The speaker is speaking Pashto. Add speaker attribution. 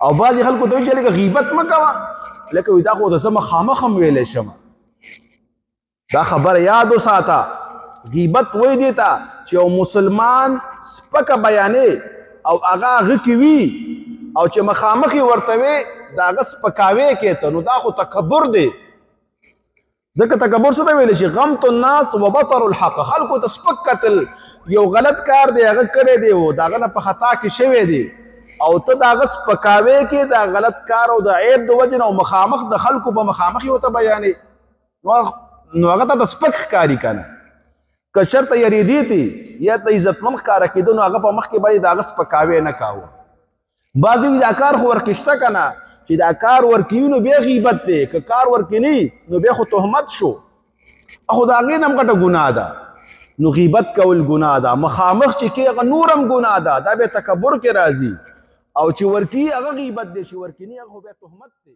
Speaker 1: او بعضې خلکو ته وایي چې لکه غیبت مه کوه لکه وایي دا خو د زه مخامخ هم ویلی شم دا خبره یاد وساته غیبت وایي دې ته چې یو مسلمان سپکه بیانې او هغه کې وي او چې مخامخ یې ورته وی د هغه سپکاوی کې ته نو دا خو تکبر دی ځکه تکبر څه ته ویلی شي غمط الناس و بطر الحق خلکو ته سپک کتل یو غلط کار دی هغه کړی دی او د هغه نه په خطا کې شوی دی او ته د هغه سپکاوی کې د غلط کار او د عیب د وجې نه او مخامخ د خلکو په مخامخ یې ورته بیانې نو هغه ته د سپک ښکاري که نه که چېرته یریدې تی یا ته عزتمند ښکاره کېده نو هغه په مخ کې باید د هغه سپکاوی نه کاوه بعضې وي دا کار خو ورکې شته که نه چې دا کار ورکې وي نو بیا غیبت دی که کار ورکې نه نو بیا خو تهمت شو خو د هغې نه هم غټه ګناه ده نو غیبت کول ګناه ده مخامخ چې کې هغه نور هم ګناه ده دا بیا تکبر کې راځي او چې ورکې هغه غیبت دی چې ورکې نه هغه خو بیا تهمت دی